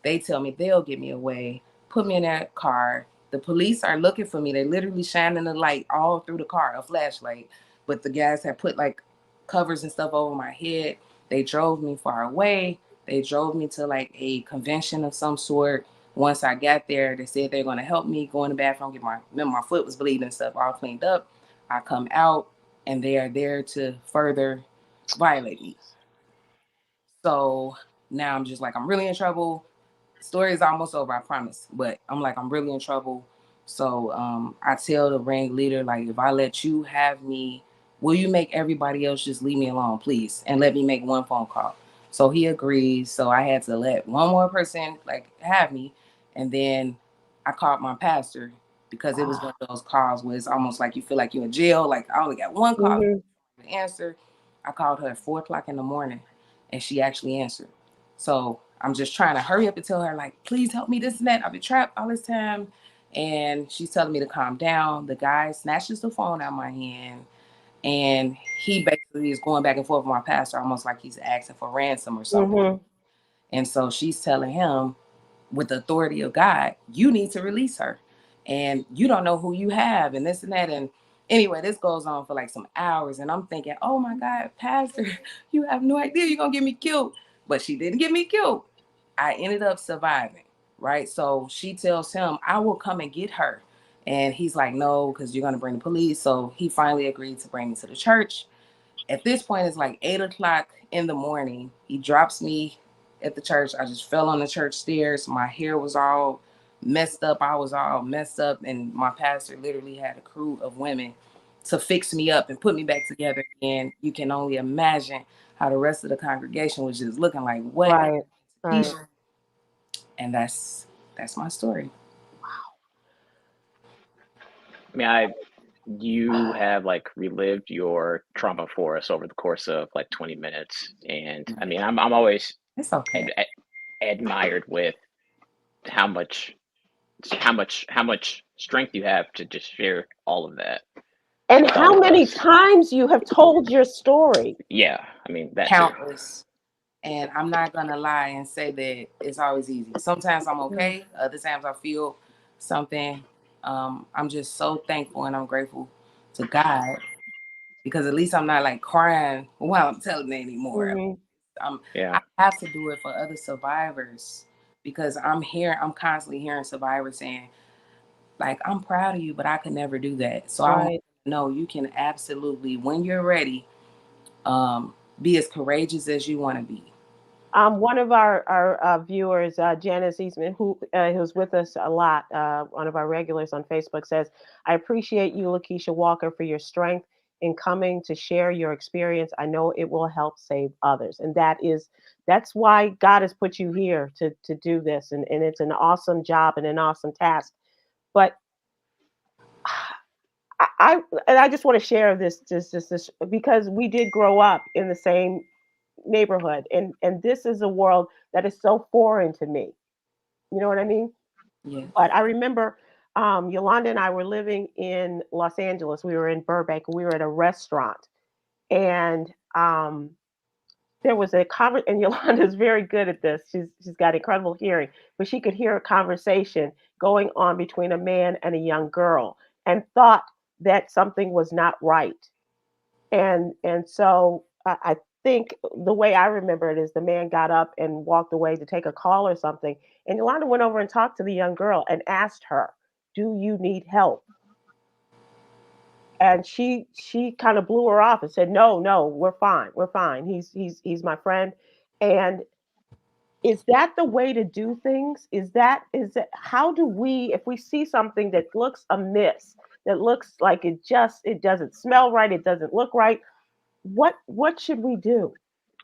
They tell me they'll get me away, put me in that car. The police are looking for me. They literally shining a light all through the car, a flashlight. But the guys had put like covers and stuff over my head. They drove me far away. They drove me to like a convention of some sort. Once I got there, they said they're going to help me go in the bathroom, remember my foot was bleeding and stuff, all cleaned up. I come out and they are there to further violate me. So now I'm just like, I'm really in trouble. Story is almost over, I promise. But I'm like, I'm really in trouble. So I tell the ring leader, like, if I let you have me, will you make everybody else just leave me alone, please? And let me make one phone call. So he agrees. So I had to let one more person like have me. And then I called my pastor because it was one of those calls where it's almost like you feel like you're in jail. Like I only got one call Mhm. to answer. I called her at 4 o'clock in the morning and she actually answered. So I'm just trying to hurry up and tell her, like, please help me, this and that. I've been trapped all this time. And she's telling me to calm down. The guy snatches the phone out of my hand and he basically is going back and forth with my pastor, almost like he's asking for ransom or something. Mhm. And so she's telling him, with the authority of God, you need to release her. And you don't know who you have, and this and that. And anyway, this goes on for like some hours. And I'm thinking, oh my God, Pastor, you have no idea you're going to get me killed. But she didn't get me killed. I ended up surviving, right? So she tells him, I will come and get her. And he's like, no, because you're going to bring the police. So he finally agreed to bring me to the church. At this point, it's like 8 o'clock in the morning. He drops me at the church. I just fell on the church stairs. My hair was all messed up. I was all messed up. And my pastor literally had a crew of women to fix me up and put me back together. And you can only imagine how the rest of the congregation was just looking like, what? Right. Right. And that's my story. I mean, you have like relived your trauma for us over the course of like 20 minutes, and I mean, I'm always It's okay. admired with how much how much strength you have to just share all of that And with all how of many us. times you have told your story? Yeah, I mean that too. Countless. And I'm not gonna lie and say that it's always easy. Sometimes I'm okay. Other times I feel something. I'm just so thankful and I'm grateful to God because at least I'm not like crying while I'm telling it anymore. Yeah. I have to do it for other survivors, because I'm constantly hearing survivors saying, like, I'm proud of you, but I could never do that. So I want Right. to know you can absolutely, when you're ready, be as courageous as you want to be. One of our viewers, Janice Eastman, who's with us a lot, one of our regulars on Facebook, says, "I appreciate you, Lakeisha Walker, for your strength in coming to share your experience. I know it will help save others, and that's why God has put you here to do this, and it's an awesome job and an awesome task. But I just want to share this because we did grow up in the same neighborhood, and this is a world that is so foreign to me. You know what I mean? Yes. But I remember Yolanda and I were living in Los Angeles. We were in Burbank, and we were at a restaurant, and there was a conversation. And Yolanda's very good at this. She's got incredible hearing, but she could hear a conversation going on between a man and a young girl, and thought that something was not right. And so I think the way I remember it is the man got up and walked away to take a call or something, and Yolanda went over and talked to the young girl and asked her, "Do you need help?" And she kind of blew her off and said, "No, no, we're fine, we're fine. He's my friend." And is that the way to do things? Is that how do we, if we see something that looks amiss, that looks like it doesn't smell right, it doesn't look right, what should we do?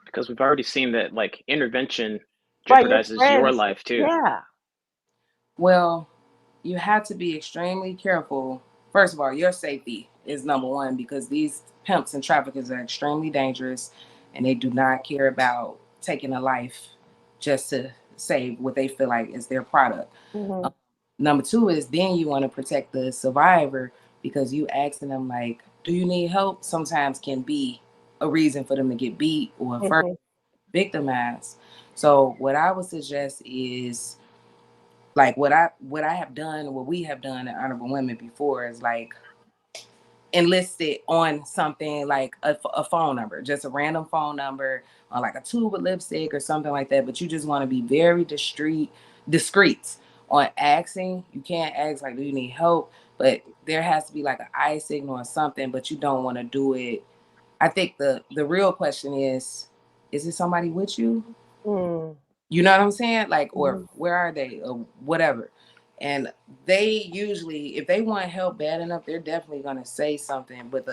Because we've already seen that like intervention Right, your jeopardizes your friends. life too. Yeah. Well, you have to be extremely careful. First of all, your safety is number one, because these pimps and traffickers are extremely dangerous, and they do not care about taking a life just to save what they feel like is their product. Hmm. Number two is, then you want to protect the survivor, because you asking them like, do you need help, sometimes can be a reason for them to get beat or further Hmm. victimized. So what I would suggest is, like, what I have done, what we have done at Honorable Women before, is like enlisted on something like a phone number, just a random phone number, on like a tube of lipstick or something like that. But you just want to be very discreet on asking. You can't ask like, do you need help? But there has to be like an eye signal or something, but you don't want to do it. I think the real question is it somebody with you? Mm. You know what I'm saying? Like, or Mhm. where are they, or whatever. And they usually, if they want help bad enough, they're definitely gonna say something. But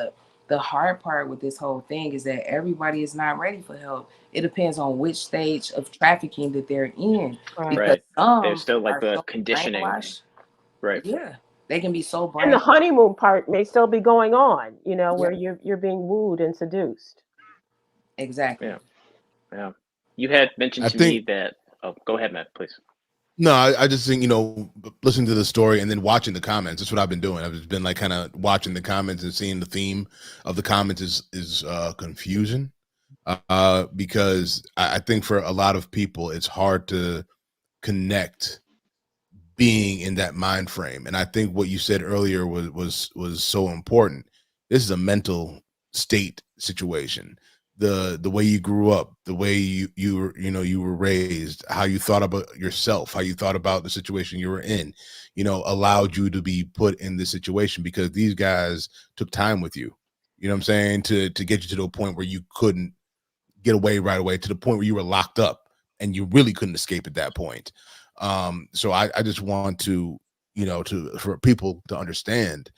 the hard part with this whole thing is that everybody is not ready for help. It depends on which stage of trafficking that they're in, Right. because Right. There's some still like are the so conditioning. brainwashed. Right. Yeah, they can be so And the brainwashed. honeymoon part may still be going on, Yeah, where you're being wooed and seduced. exactly. Yeah. Yeah. You had mentioned I to me think that. Oh, go ahead, Matt, please. no, I just think, listening to the story and then watching the comments. That's what I've been doing. I've just been like kind of watching the comments and seeing the theme of the comments is confusion. Because I think for a lot of people it's hard to connect being in that mind frame. And I think what you said earlier was so important. This is a mental state situation. The way you grew up, the way you were raised, how you thought about yourself, how you thought about the situation you were in, allowed you to be put in this situation, because these guys took time with you. You know what I'm saying? To get you to the point where you couldn't get away right away, to the point where you were locked up and you really couldn't escape at that point. So I just want to, for people to understand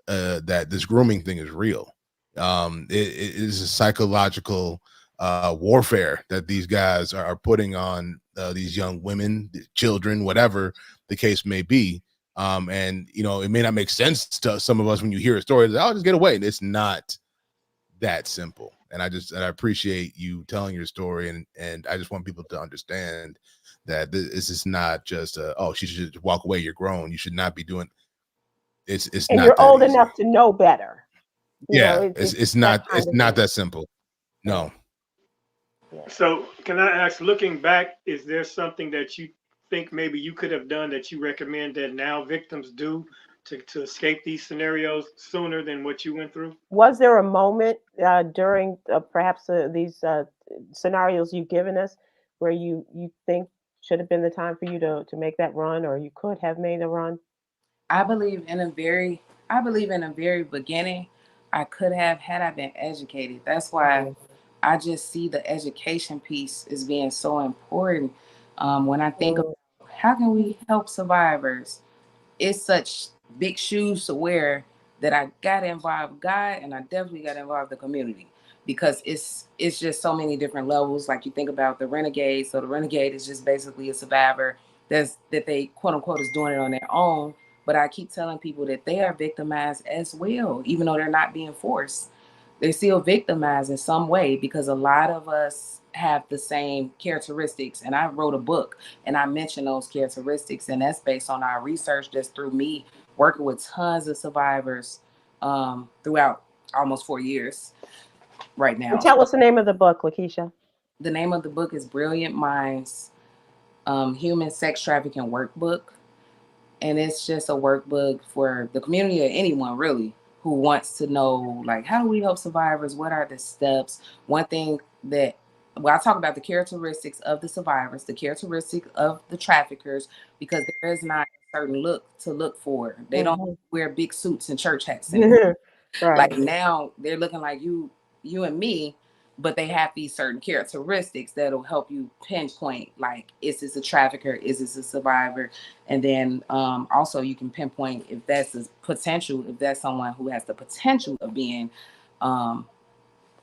that this grooming thing is real. It is a psychological warfare that these guys are putting on these young women, children, whatever the case may be. And it may not make sense to some of us when you hear a story, I'll just get away. And it's not that simple. And I appreciate you telling your story, and I just want people to understand that this is not just she should walk away, you're grown, you should not be doing. It's And not you're that old easy. enough to know better. Yeah, It's it's that not kind it's of not thing. that simple. Yeah. No. Yeah. So, can I ask, looking back, is there something that you think maybe you could have done that you recommend that now victims do to escape these scenarios sooner than what you went through? Was there a moment during perhaps these scenarios you've given us where you think should have been the time for you to make that run, or you could have made a run? I believe in a very, I believe in a very beginning, I could have had I been educated. That's why Mhm. I just see the education piece as being so important. When I think of Mm, how can we help survivors, it's such big shoes to wear that I got to involve God and I definitely got to involve the community because it's just so many different levels. Like you think about the renegade. So the renegade is just basically a survivor that they quote unquote is doing it on their own. But I keep telling people that they are victimized as well, even though they're not being forced. They're still victimized in some way because a lot of us have the same characteristics. And I wrote a book and I mentioned those characteristics, and that's based on our research that's through me working with tons of survivors throughout almost 4 years right and now. tell us the name of the book, Lakeisha. The name of the book is Brilliant Minds, Human Sex Trafficking Workbook. And it's just a workbook for the community or anyone really who wants to know, like, how do we help survivors? What are the steps? One thing that, well, I talk about the characteristics of the survivors, the characteristics of the traffickers, because there is not a certain look to look for. They don't Hmm. wear big suits and church hats anymore. Right. Like now they're looking like you and me, but they have these certain characteristics that'll help you pinpoint, like, is this a trafficker, is this a survivor? And then also you can pinpoint if that's a potential, if that's someone who has the potential of being um,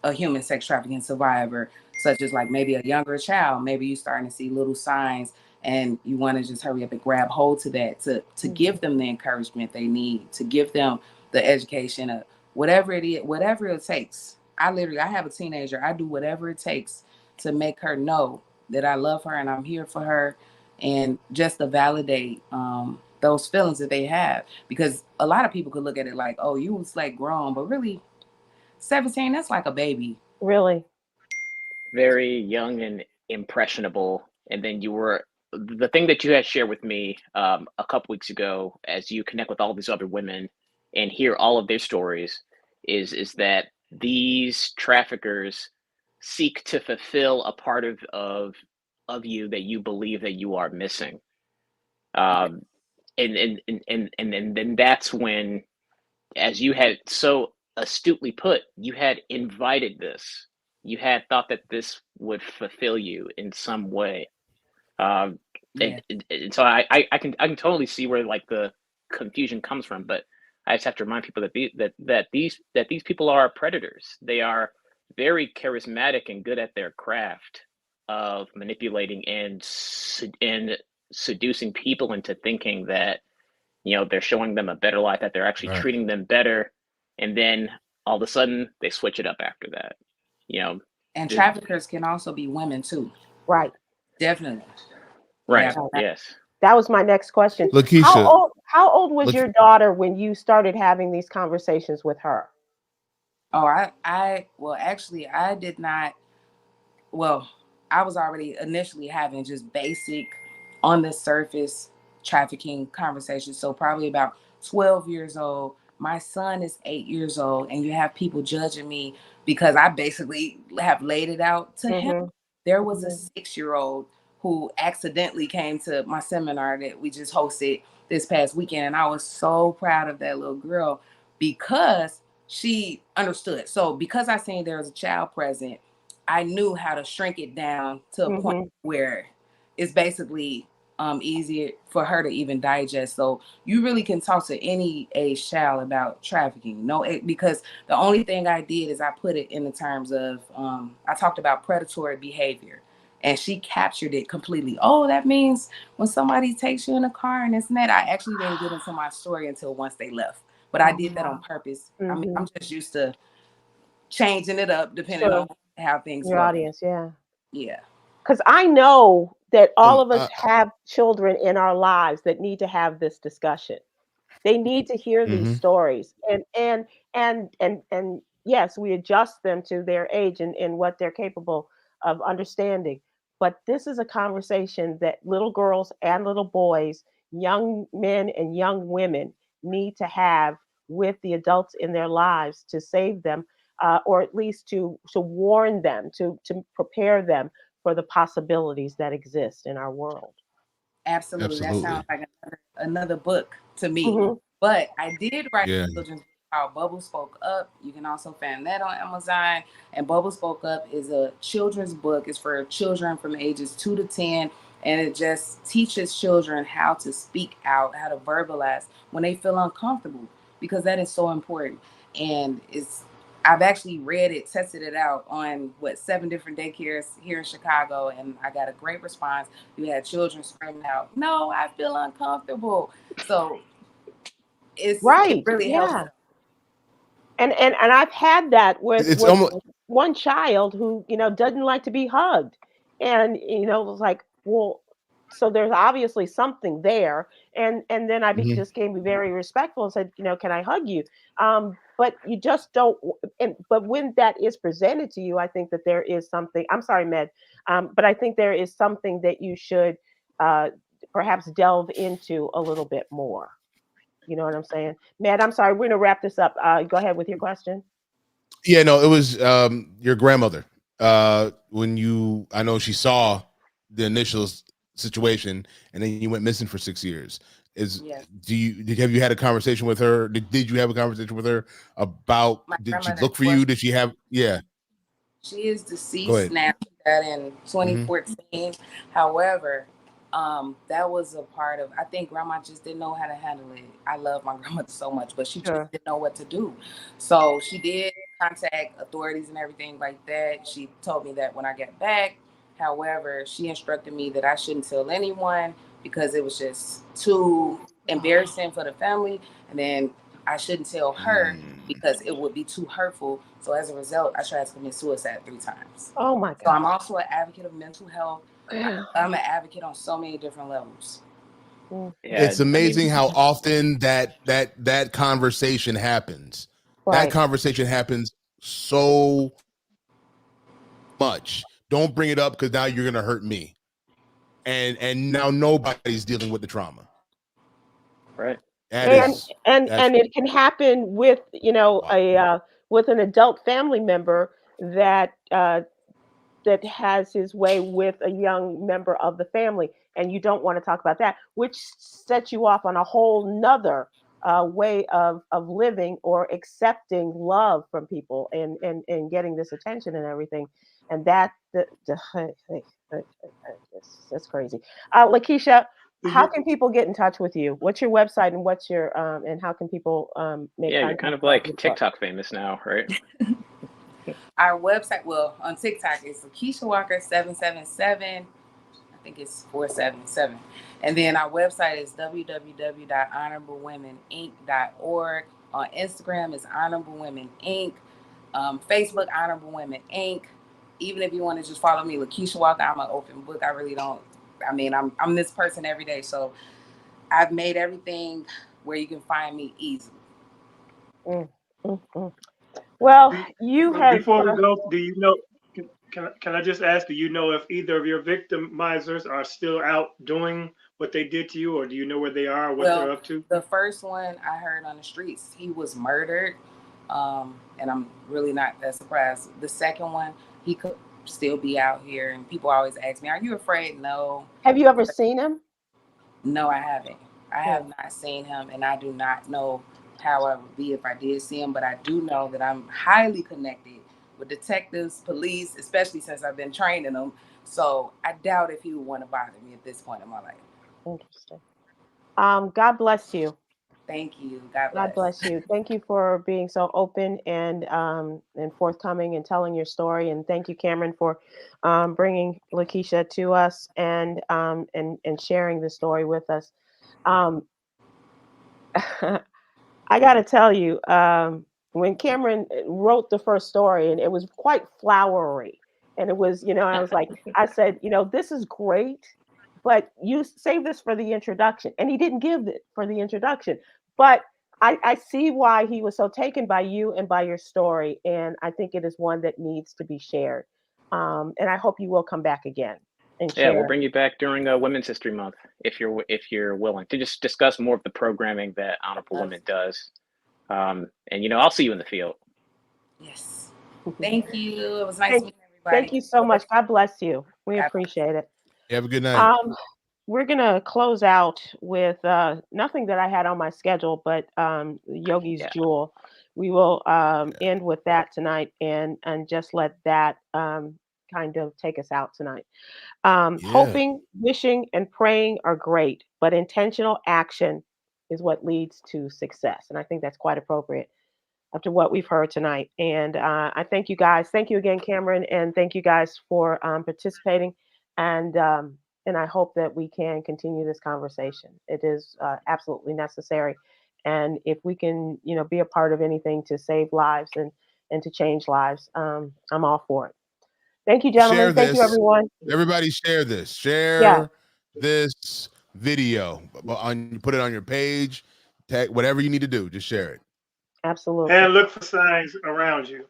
a human sex trafficking survivor, such as like maybe a younger child, maybe you're starting to see little signs and you want to just hurry up and grab hold to that to give them the encouragement they need, to give them the education of whatever it is, whatever it takes. I have a teenager. I do whatever it takes to make her know that I love her and I'm here for her, and just to validate those feelings that they have. Because a lot of people could look at it like, oh, you was like grown, but really 17, that's like a baby. Really. Very young and impressionable. And then you were the thing that you had shared with me a couple weeks ago, as you connect with all these other women and hear all of their stories, is that these traffickers seek to fulfill a part of you that you believe that you are missing. Um, and then that's when, as you had so astutely put, you had invited this. You had thought that this would fulfill you in some way. Um, Yeah. and so I can totally see where like the confusion comes from, but I just have to remind people that these people are predators. They are very charismatic and good at their craft of manipulating and seducing people into thinking that they're showing them a better life, that they're actually Right. treating them better, and then all of a sudden they switch it up after that. You know, And the, traffickers can also be women too. Right. Definitely. right? Yeah. Right. Yes. That was my next question. How Lakeisha, old how old was look, your daughter when you started having these conversations with her? Oh, well, actually, I did not. Well, I was already initially having just basic, on the surface trafficking conversations. So probably about 12 years old. My son is 8 years old, and you have people judging me because I basically have laid it out to him. Hmm. There was a Hmm. 6-year-old who accidentally came to my seminar that we just hosted this past weekend. And I was so proud of that little girl because she understood. So because I seen there was a child present, I knew how to shrink it down to a point Hmm. where it's basically easier for her to even digest. So you really can talk to any age child about trafficking. Because the only thing I did is I put it in the terms of I talked about predatory behavior, and she captured it completely. Oh, that means when somebody takes you in a car and this and that. I actually didn't get into my story until once they left, but I did that on purpose. I mean, Hmm. I'm just used to changing it up depending on Sure. how things Your go. audience, yeah. Yeah. Because I know that all um, of us have children in our lives that need to have this discussion. They need to hear these mhm. stories, and yes, we adjust them to their age and what they're capable of understanding. But this is a conversation that little girls and little boys, young men and young women need to have with the adults in their lives to save them, or at least to warn them, to prepare them for the possibilities that exist in our world. Absolutely. That Absolutely. sounds like another book to me. Mhm. But I did write Yeah. a children's book called Bubble Spoke Up. You can also find that on Amazon. And Bubble Spoke Up is a children's book. It's for children from ages 2 to 10. And it just teaches children how to speak out, how to verbalize when they feel uncomfortable, because that is so important. And I've actually read it, tested it out on 7 different daycares here in Chicago, and I got a great response. You had children screaming out, "No, I feel uncomfortable." So it Right. really helps Yeah. them. And I've had that It's with almost one child who, doesn't like to be hugged. And, it was like, well, so there's obviously something there. And then Mhm. just became very respectful and said, can I hug you? But you just don't. But when that is presented to you, I think that there is something. I'm sorry, Med, but I think there is something that you should uh, perhaps delve into a little bit more. You know what I'm saying? Matt, I'm sorry. We're going to wrap this up. Go ahead with your question. Yeah, no, it was your grandmother. I know she saw the initial situation, and then you went missing for 6 years. Yes. Have you had a conversation with her? Did you have a conversation with her about, My did she grandmother look for was you? Did she have, yeah, She is go deceased ahead. now. She died in Hmm. 2014. However, that was a part of, I think grandma just didn't know how to handle it. I love my grandmother so much, but she just Sure. didn't know what to do. So she did contact authorities and everything like that. She told me that when I got back. However, she instructed me that I shouldn't tell anyone because it was just too embarrassing for the family. And then I shouldn't tell her because it would be too hurtful. So as a result, I tried to commit suicide 3 times. Oh my So I'm God. also an advocate of mental health. I'm an advocate on so many different levels. Mm, Yeah, It's I mean, amazing how often that conversation happens. That right. conversation happens so much. Don't bring it up because now you're gonna hurt me. And now nobody's dealing with the trauma. right. That And is and that's and it can happen with a with an adult family member that that has his way with a young member of the family, and you don't want to talk about that, which sets you off on a whole nother way of living or accepting love from people and getting this attention and everything. And that's crazy. Lakeisha, Do how you can people get in touch with you? What's your website and what's your and how can people make Yeah, you're contact kind of about like your book? TikTok famous now, right? Our website, well, on TikTok, is Lisha Walker 777. I think it's 477. And then our website is www.honorablewomeninc.org. On Instagram is Honorable Women Inc. Facebook, Honorable Women Inc. Even if you want to just follow me, Lakeisha Walker, I'm an open book. I really don't. I mean, I'm this person every day, so I've made everything where you can find me easily. Mm, mm, mm. Well, do, you have. before we go, do you know? Can I just ask? Do you know if either of your victimizers are still out doing what they did to you, or do you know where they are, or what they're Well, up to? the first one I heard on the streets, he was murdered, and I'm really not that surprised. The second one, he could still be out here, and people always ask me, "Are you afraid?" No, Have you ever seen him? no, I haven't. I Hmm. have not seen him, and I do not know how I would be if I did see him. But I do know that I'm highly connected with detectives, police, especially since I've been training them. So I doubt if he would want to bother me at this point in my life. Interesting. God bless you. Thank you. God God bless. bless you. Thank you for being so open and forthcoming and telling your story. And thank you, Cameron, for bringing Lakeisha to us and sharing the story with us. Um, I got to tell you, when Cameron wrote the first story, and it was quite flowery, and it was, I was like, I said, this is great, but you save this for the introduction. And he didn't give it for the introduction, but I see why he was so taken by you and by your story, and I think it is one that needs to be shared. And I hope you will come back again. and Yeah, we'll share. bring you back during Women's History Month if you're willing to just discuss more of the programming that Honorable Women does. And I'll see you in the field. Yes. Thank you. It was nice Thank, meeting everybody. thank you so much. God bless you. We appreciate it. You have a good night. We're gonna close out with nothing that I had on my schedule, but Yogi's Jewel. We will end with that tonight, and just let that kind of take us out tonight. Hoping, wishing, and praying are great, but intentional action is what leads to success. And I think that's quite appropriate after what we've heard tonight. And I thank you guys. Thank you again, Khameron, and thank you guys for participating. And I hope that we can continue this conversation. It is absolutely necessary. And if we can, be a part of anything to save lives and to change lives, I'm all for it. Thank you, gentlemen. Thank you, everyone. Everybody share this. Share this video. Put it on your page. Tag whatever you need to do. Just share it. Absolutely. And look for signs around you.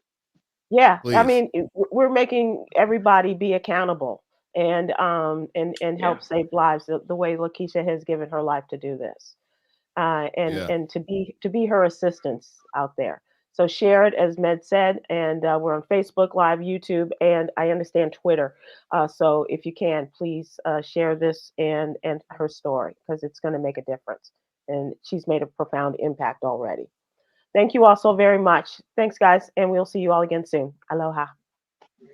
Yeah. Please. I mean, we're making everybody be accountable and help save lives the way Lakeisha has given her life to do this. And to be her assistance out there. So share it, as Med said, and we're on Facebook Live, YouTube, and I understand Twitter. So if you can, please share this and her story, because it's going to make a difference. And she's made a profound impact already. Thank you all so very much. Thanks, guys, and we'll see you all again soon. Aloha.